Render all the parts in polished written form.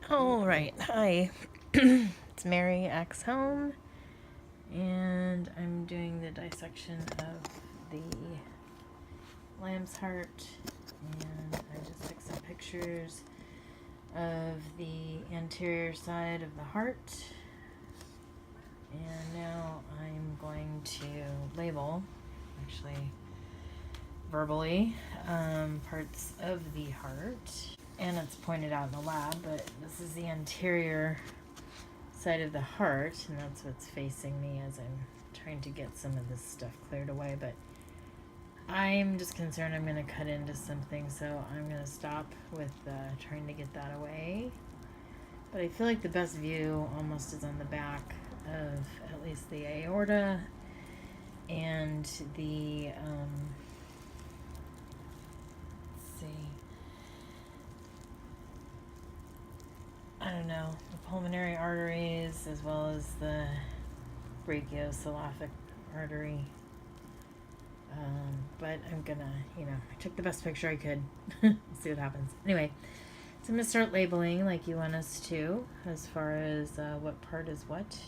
All right, hi. It's Mary X Home, and I'm doing the dissection of the lamb's heart, and I just took some pictures of the anterior side of the heart, and now I'm going to label, actually verbally, parts of the heart, and it's pointed out in the lab, but this is the anterior side of the heart, and that's what's facing me as I'm trying to get some of this stuff cleared away. But I'm just concerned I'm going to cut into something, so I'm going to stop with trying to get that away. But I feel like the best view almost is on the back of at least the aorta and the let's see, I don't know, the pulmonary arteries as well as the brachiocephalic artery. But I'm gonna, I took the best picture I could. See what happens. Anyway, so I'm gonna start labeling like you want us to, as far as what part is what.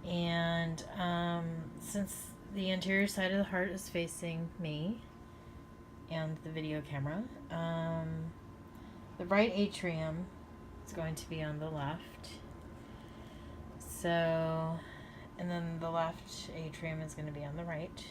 And since the anterior side of the heart is facing me and the video camera, the right atrium is going to be on the left. So, and then the left atrium is going to be on the right.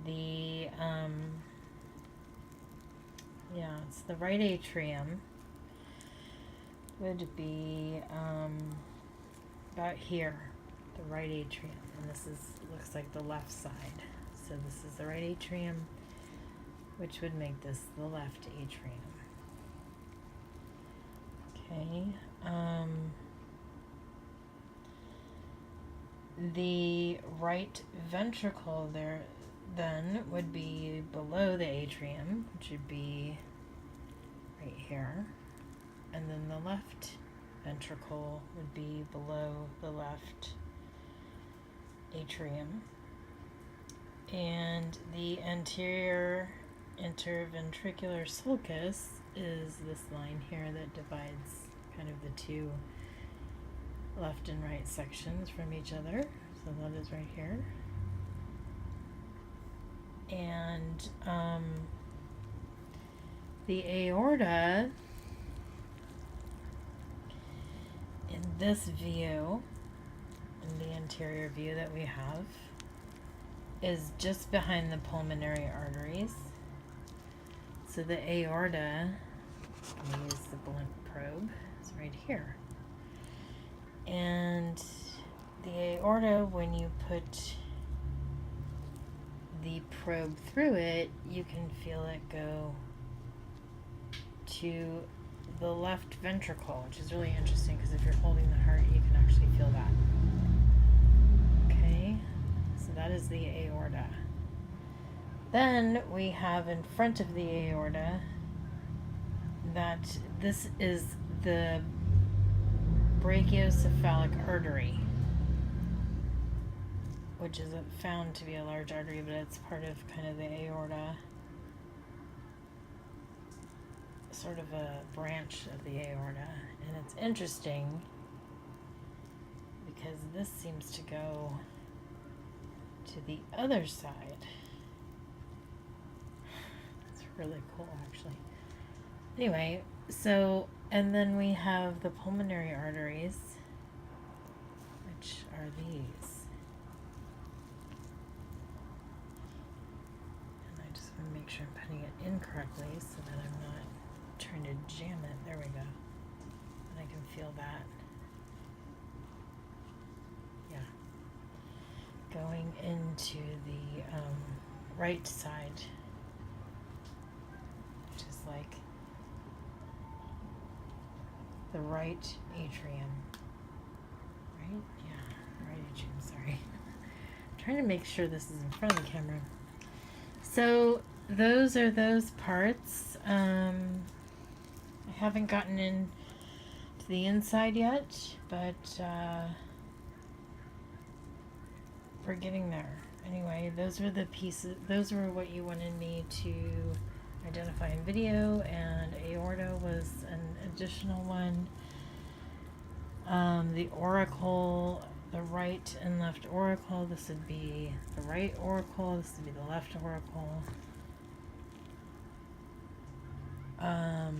The it's the right atrium would be about here, the right atrium, and this looks like the left side. So this is the right atrium, which would make this the left atrium. Okay. The right ventricle there then would be below the atrium, which would be right here. And then the left ventricle would be below the left atrium. And the anterior interventricular sulcus is this line here that divides kind of the two left and right sections from each other. So that is right here. And the aorta in this view, in the anterior view that we have, is just behind the pulmonary arteries. So the aorta, I'm going to use the blunt probe, is right here. And the aorta, when you put the probe through it, you can feel it go to the left ventricle, which is really interesting because if you're holding the heart, you can actually feel that. Okay, so that is the aorta. Then we have in front of the aorta that this is the brachiocephalic artery, which is found to be a large artery, but it's part of kind of the aorta, sort of a branch of the aorta. And it's interesting because this seems to go to the other side. It's really cool, actually. Anyway, so, and then we have the pulmonary arteries, which are these. Make sure I'm putting it in correctly so that I'm not trying to jam it. There we go. And I can feel that. Yeah. Going into the right side, which is like the right atrium. Right? Yeah, right atrium, sorry. I'm trying to make sure this is in front of the camera. So those are those parts. I haven't gotten in to the inside yet, but we're getting there. Anyway, those were the pieces. Those were what you wanted me to identify in video, and aorta was an additional one. The auricle, the right and left auricle, this would be the right auricle, this would be the left auricle. I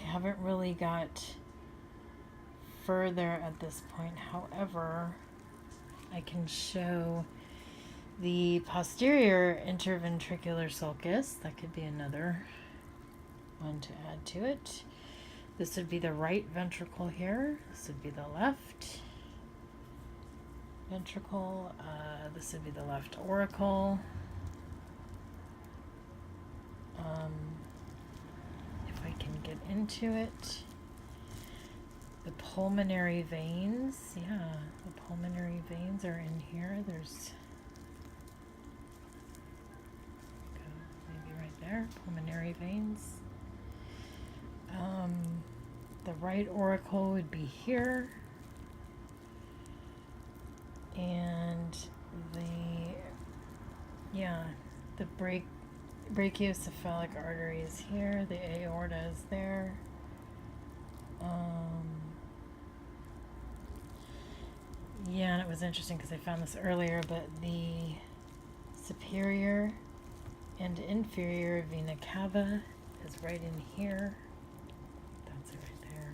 haven't really got further at this point. However, I can show the posterior interventricular sulcus. That could be another one to add to it. This would be the right ventricle here. This would be the left ventricle. This would be the left auricle. If I can get into it. The pulmonary veins. Yeah, the pulmonary veins are in here. There's maybe right there, pulmonary veins. The right auricle would be here, and the brachiocephalic artery is here. The aorta is there. And it was interesting because I found this earlier, but the superior and inferior vena cava is right in here. That's it right there.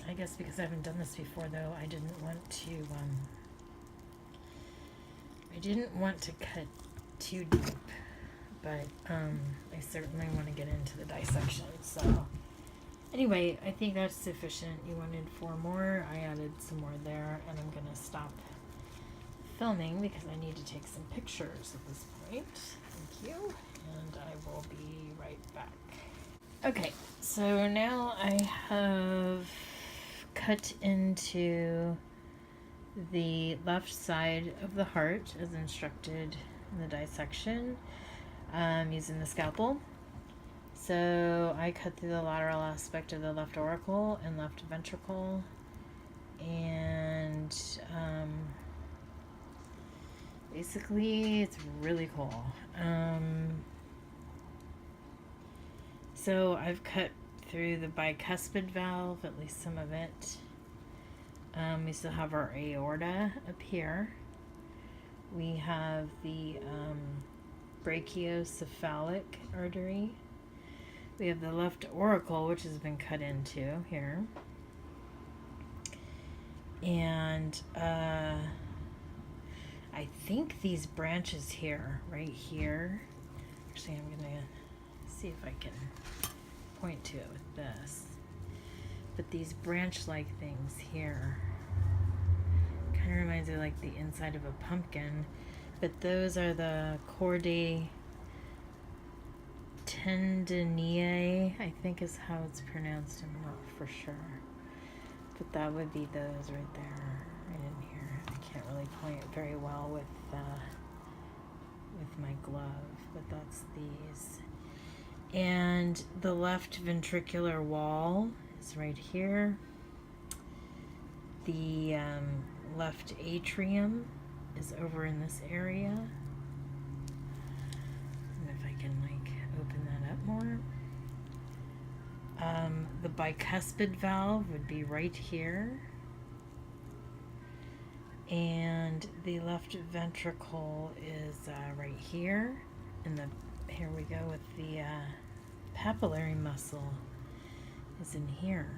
I guess because I haven't done this before, though, I didn't want to cut too deep, but I certainly want to get into the dissection. So anyway, I think that's sufficient. You wanted 4 more. I added some more there, and I'm going to stop filming because I need to take some pictures at this point. Thank you, and I will be right back. Okay, so now I have cut into the left side of the heart as instructed in the dissection using the scalpel. So I cut through the lateral aspect of the left auricle and left ventricle, and basically it's really cool. So I've cut through the bicuspid valve, at least some of it. We still have our aorta up here. We have the brachiocephalic artery. We have the left auricle, which has been cut into here. And I think these branches here, right here. Actually, I'm going to see if I can point to it with this. But these branch-like things here kind of reminds me of like the inside of a pumpkin. But those are the chordae tendineae, I think is how it's pronounced. I'm not for sure. But that would be those right there, right in here. I can't really point very well with my glove, but that's these. And the left ventricular wall is right here. The left atrium is over in this area. And if I can open that up more. The bicuspid valve would be right here. And the left ventricle is right here. And here we go with the papillary muscle is in here.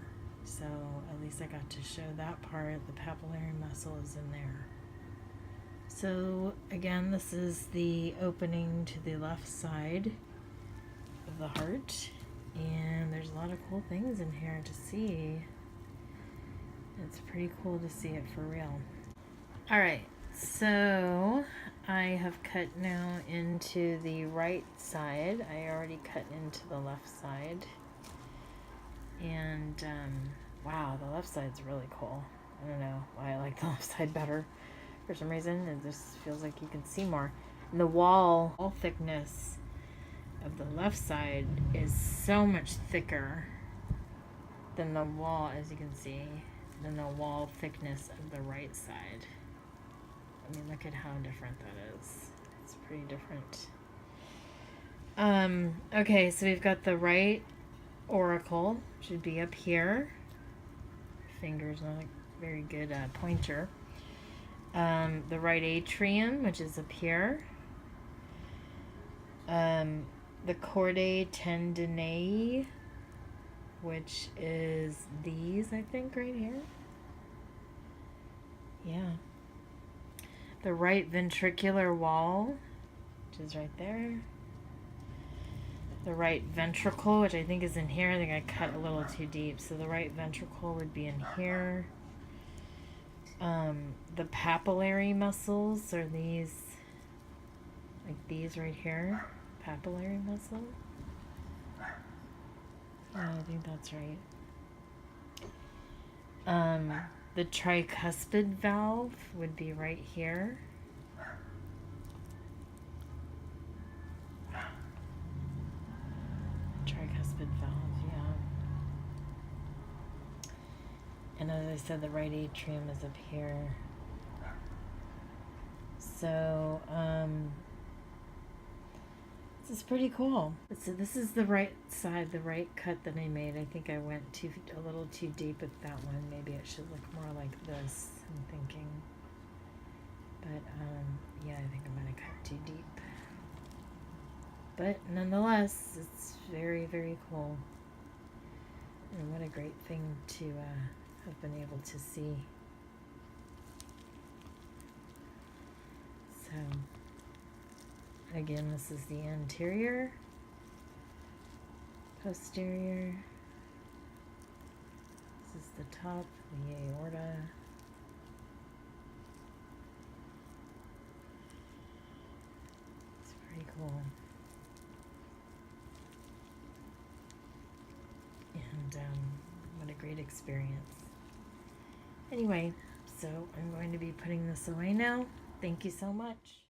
So at least I got to show that part. The papillary muscle is in there. So again, this is the opening to the left side of the heart, and there's a lot of cool things in here to see. It's pretty cool to see it for real. Alright, so I have cut now into the right side. I already cut into the left side. And wow, the left side's really cool. I don't know why I like the left side better. For some reason, it just feels like you can see more. And the wall thickness of the left side is so much thicker than the wall, as you can see, than the wall thickness of the right side. I mean, look at how different that is. It's pretty different. Okay, so we've got the right auricle, should be up here. Finger's not a very good pointer. The right atrium, which is up here. The chordae tendineae, which is these, I think, right here. Yeah. The right ventricular wall, which is right there. The right ventricle, which I think is in here. I think I cut a little too deep. So the right ventricle would be in here. The papillary muscles are these, like these right here. Papillary muscle. Yeah, I think that's right. The tricuspid valve would be right here. Tricuspid valve, yeah. And as I said, the right atrium is up here. So, this is pretty cool. So this is the right side, the right cut that I made. I think I went a little too deep with that one. Maybe it should look more like this, I'm thinking. But, yeah, I think I'm going to cut too deep. But nonetheless, it's very, very cool. And what a great thing to have been able to see. So, again, this is the anterior, posterior. This is the top, the aorta. It's pretty cool. And what a great experience. Anyway, so I'm going to be putting this away now. Thank you so much.